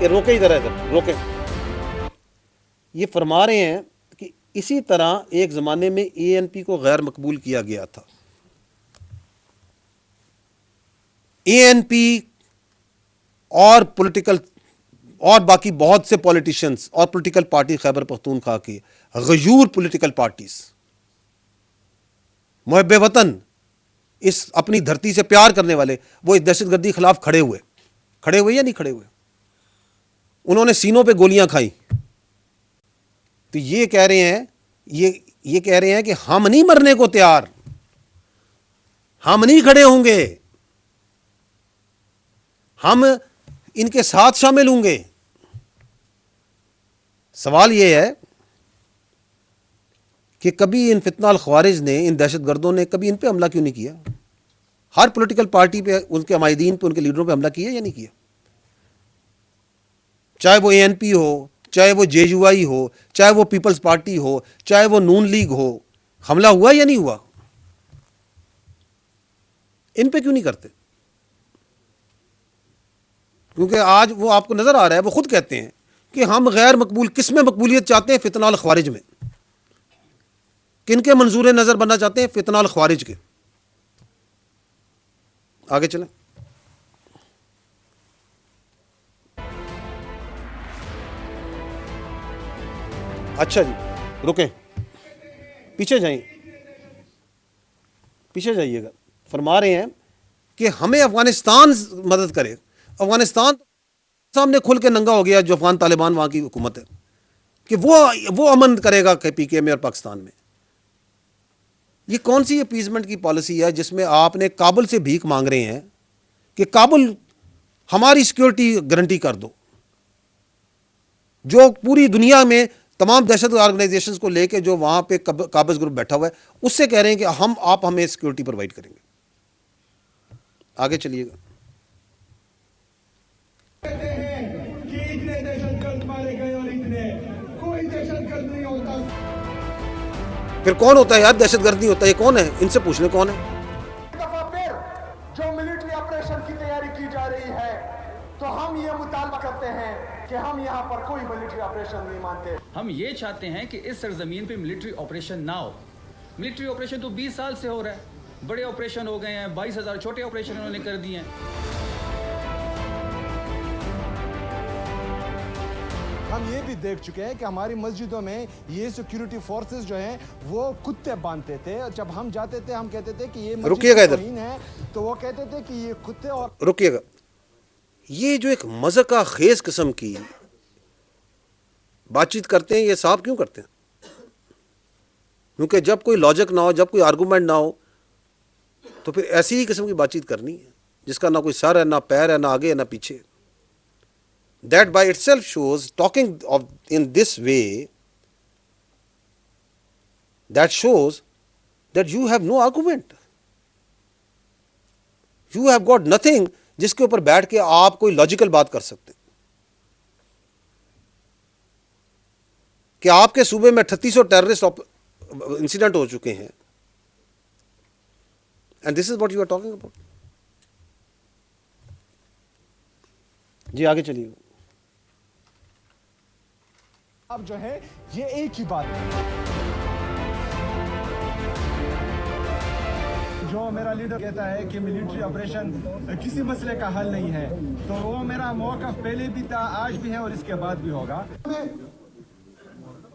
کہ روکیں ادھر ادھر روکیں. یہ فرما رہے ہیں کہ اسی طرح ایک زمانے میں اے این پی کو غیر مقبول کیا گیا تھا. اے این پی اور پولیٹیکل اور باقی بہت سے پولیٹیشنز اور پولیٹیکل پارٹی خیبر پختونخوا کی غیور پولیٹیکل پارٹیز محب وطن اس اپنی دھرتی سے پیار کرنے والے وہ اس دہشت گردی کے خلاف کھڑے ہوئے یا نہیں کھڑے ہوئے. انہوں نے سینوں پہ گولیاں کھائیں. تو یہ کہہ رہے ہیں کہ ہم نہیں مرنے کو تیار, ہم نہیں کھڑے ہوں گے, ہم ان کے ساتھ شامل ہوں گے. سوال یہ ہے کہ کبھی ان فتنہ الخوارج نے, ان دہشت گردوں نے کبھی ان پہ حملہ کیوں نہیں کیا؟ ہر پولیٹیکل پارٹی پہ, ان کے عمائدین پہ, ان کے لیڈروں پہ حملہ کیا یا نہیں کیا؟ چاہے وہ اے این پی ہو, چاہے وہ جے یو آئی ہو, چاہے وہ پیپلز پارٹی ہو, چاہے وہ نون لیگ ہو, حملہ ہوا یا نہیں ہوا؟ ان پہ کیوں نہیں کرتے؟ کیونکہ آج وہ آپ کو نظر آ رہا ہے, وہ خود کہتے ہیں کہ ہم غیر مقبول, کس میں مقبولیت چاہتے ہیں؟ فتنہ الخوارج میں. کن کے منظور نظر بننا چاہتے ہیں؟ فتنہ الخوارج کے. آگے چلیں. اچھا جی رکیں, پیچھے جائیے گا. فرما رہے ہیں کہ ہمیں افغانستان مدد کرے. افغانستان سامنے کھل کے ننگا ہو گیا, جو افغان طالبان وہاں کی حکومت ہے, کہ وہ امن کرے گا کہ پی کے میں اور پاکستان میں. یہ کون سی اپیزمنٹ کی پالیسی ہے جس میں آپ نے کابل سے بھیک مانگ رہے ہیں کہ کابل ہماری سیکیورٹی گارنٹی کر دو, جو پوری دنیا میں تمام دہشت آرگنائزیشنز کو لے کے جو وہاں پہ قابض گروپ بیٹھا ہوا ہے, اس سے کہہ رہے ہیں کہ آپ ہمیں سیکیورٹی پرووائڈ کریں گے. آگے چلیے گا. پھر کون ہوتا ہے یار دہشت گرد نہیں ہوتا؟ یہ کون ہے؟ ان سے پوچھ لیں کون ہے. پھر جو ملٹری آپریشن کی تیاری کی جا رہی ہے, تو ہم یہ مطالبہ کرتے ہیں کہ ہم یہاں پر کوئی ملٹری آپریشن نہیں مانتے. ہم یہ چاہتے ہیں کہ اس سرزمین پہ ملٹری آپریشن نہ ہو. ملٹری آپریشن تو 20 سال سے ہو رہا ہے, بڑے آپریشن ہو گئے ہیں, 22,000 چھوٹے آپریشن انہوں نے کر دیے ہیں. ہم یہ بھی دیکھ چکے ہیں کہ ہماری مسجدوں میں یہ سیکیورٹی فورسز جو ہیں وہ کتے باندھتے تھے. جب ہم جاتے تھے ہم کہتے تھے کہ یہ مسجد توہین ہے, تو وہ کہتے تھے کہ یہ کتے. اور رکیے گا, یہ جو ایک مذاق خیز قسم کی بات چیت کرتے ہیں, یہ صاحب کیوں کرتے ہیں؟ کیونکہ جب کوئی لاجک نہ ہو, جب کوئی آرگومنٹ نہ ہو, تو پھر ایسی ہی قسم کی بات چیت کرنی ہے جس کا نہ کوئی سر ہے, نہ پیر ہے, نہ آگے ہے, نہ پیچھے. That by itself shows, talking of in this way, that shows that you have no argument. You have got nothing جس کے اوپر بیٹھ کے آپ کوئی لاجیکل بات کر سکتے. کہ آپ کے صوبے میں 3800 ٹیررسٹ انسیڈنٹ ہو چکے ہیں, and this is what you are talking about. جی آگے چلیے. اب جو ہے یہ ایک ہی بات ہے. جو میرا لیڈر کہتا ہے کہ ملٹری آپریشن کسی مسئلے کا حل نہیں ہے, تو وہ میرا موقف پہلے بھی تھا, آج بھی ہے, اور اس کے بعد بھی ہوگا. میں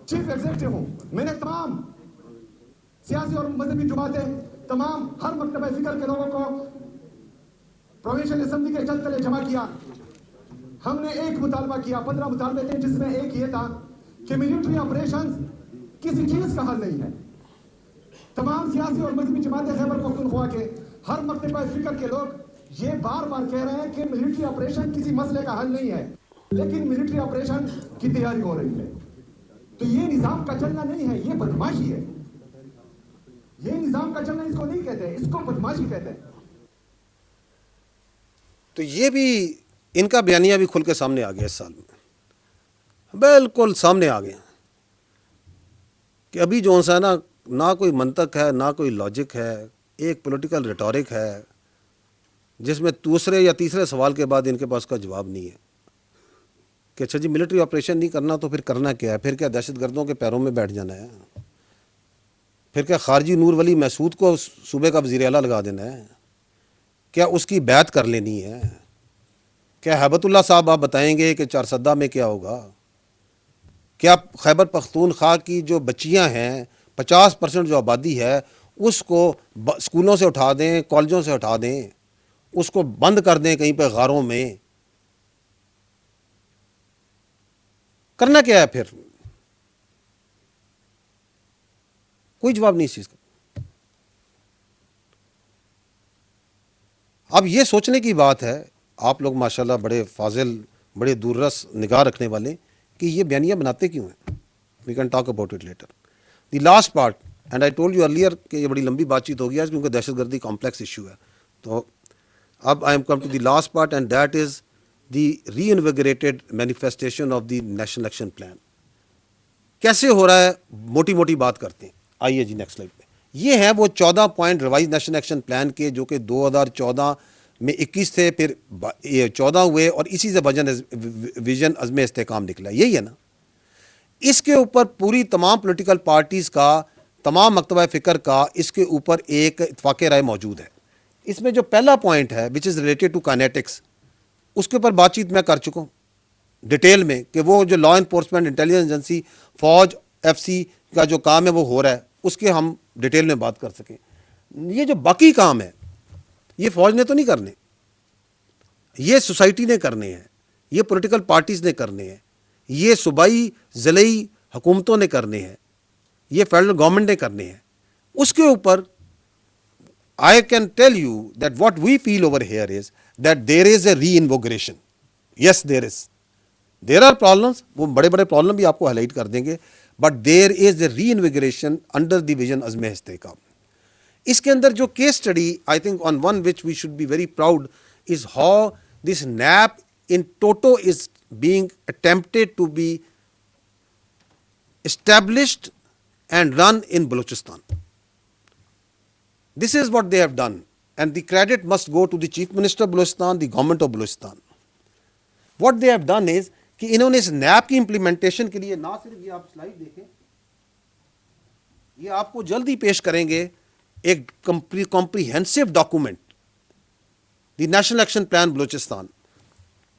چیف ایگزیکٹو ہوں. میں نے تمام سیاسی اور مذہبی جماعتیں, تمام ہر مکتبہ فکر کے لوگوں کو پروونشل اسمبلی کے چل تلے جمع کیا. ہم نے ایک مطالبہ کیا, 15 مطالبے تھے, جس میں ایک یہ تھا کہ ملٹری آپریشن کسی چیز کا حل نہیں ہے. تمام سیاسی اور مذہبی جماعتیں خیبر پختونخوا کے ہر مکتبہ فکر کے لوگ یہ بار بار کہہ رہے ہیں کہ ملٹری آپریشن کسی مسئلے کا حل نہیں ہے, لیکن ملٹری آپریشن کی تیاری ہو رہی ہے. تو یہ نظام کا چلنا نہیں ہے, یہ بدماشی ہے. یہ نظام کا چلنا اس کو نہیں کہتے, اس کو بدماشی کہتے ہیں. تو یہ بھی ان کا بیانیہ بھی کھل کے سامنے آ گیا اس سال میں, بالکل سامنے آ گیا کہ ابھی جو ہے نا, نہ کوئی منطق ہے, نہ کوئی لاجک ہے, ایک پولیٹیکل ریٹورک ہے جس میں دوسرے یا تیسرے سوال کے بعد ان کے پاس کا جواب نہیں ہے. کہ اچھا جی ملٹری آپریشن نہیں کرنا تو پھر کرنا کیا ہے؟ پھر کیا دہشت گردوں کے پیروں میں بیٹھ جانا ہے؟ پھر کیا خارجی نور ولی محسود کو صوبے کا وزیر اعلیٰ لگا دینا ہے؟ کیا اس کی بیعت کر لینی ہے؟ کیا ہیبت اللہ صاحب آپ بتائیں گے کہ چارسدہ میں کیا ہوگا؟ کیا خیبر پختونخوا کی جو بچیاں ہیں 50% جو آبادی ہے اس کو اسکولوں سے اٹھا دیں، کالجوں سے اٹھا دیں، اس کو بند کر دیں کہیں پہ غاروں میں؟ کرنا کیا ہے پھر؟ کوئی جواب نہیں اس چیز کا. اب یہ سوچنے کی بات ہے، آپ لوگ ماشاءاللہ بڑے فاضل، بڑے دوررس نگاہ رکھنے والے، کہ یہ بیانیہ بناتے کیوں ہیں؟ We can talk about it later. The last part and I told you earlier کہ یہ بڑی لمبی بات چیت ہو گیا ہے کیونکہ دہشت گردی کمپلیکس ایشو ہے. تو اب I am come to the last part and that is the reinvigorated manifestation of the national action plan. کیسے ہو رہا ہے؟ موٹی موٹی بات کرتے ہیں. آئیے جی نیکسٹ سلائڈ پہ. یہ ہیں وہ 14 point revise national action plan کے، جو کہ 2014 میں 21 تھے، پھر 14 ہوئے، اور اسی سے ویژن عزم استحکام نکلا. یہی ہے نا. اس کے اوپر پوری تمام پولیٹیکل پارٹیز کا، تمام مکتبہ فکر کا اس کے اوپر ایک اتفاق رائے موجود ہے. اس میں جو پہلا پوائنٹ ہے وچ از ریلیٹڈ ٹو کائنیٹکس، اس کے اوپر بات چیت میں کر چکا ہوں ڈیٹیل میں، کہ وہ جو لا انفورسمنٹ انٹیلیجنس ایجنسی فوج ایف سی کا جو کام ہے وہ ہو رہا ہے، اس کے ہم ڈیٹیل میں بات کر سکیں. یہ جو باقی کام ہے یہ فوج نے تو نہیں کرنے، یہ سوسائٹی نے کرنے ہیں، یہ پولیٹیکل پارٹیز نے کرنے ہیں، یہ صوبائی ضلعی حکومتوں نے کرنے ہیں، یہ فیڈرل گورنمنٹ نے کرنے ہیں. اس کے اوپر I can tell you that what we feel over here is that there is a reinvigoration. Yes, there is. There are problems, وہ بڑے بڑے پرابلم بھی آپ کو ہائی لائٹ کر دیں گے, but there is a reinvigoration under the vision عزم استحکام. اس کے اندر جو case study I think on one which we should be very proud is how this NAP in toto is being attempted to be established and run in Balochistan. This is what they have done, and the credit must go to the Chief Minister of Balochistan, the government of Balochistan. What they have done is کہ انہوں نے اس nap کی implementation کے لیے نہ صرف یہ آپ سلائیڈ دیکھیں، یہ آپ کو جلدی پیش کریں گے ایک کمپریہنسو ڈاکومنٹ، دی نیشنل ایکشن پلان بلوچستان،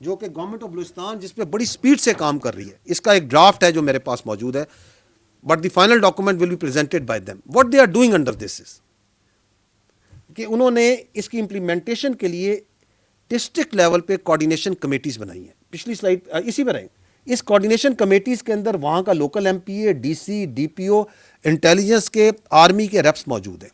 جو کہ گورنمنٹ آف بلوچستان جس پہ بڑی سپیڈ سے کام کر رہی ہے. اس کا ایک ڈرافٹ ہے جو میرے پاس موجود ہے، but the final document will be presented by them. What they are doing under this is کہ انہوں نے اس کی امپلیمنٹیشن کے لیے ڈسٹرکٹ لیول پہ کوارڈینیشن کمیٹیز بنائی ہیں. پچھلی سلائڈ اسی پر آئیں. اس کوارڈینیشن کمیٹیز کے اندر وہاں کا لوکل ایم پی اے، ڈی سی، ڈی پی او، انٹیلیجنس کے، آرمی کے ریپس موجود ہیں.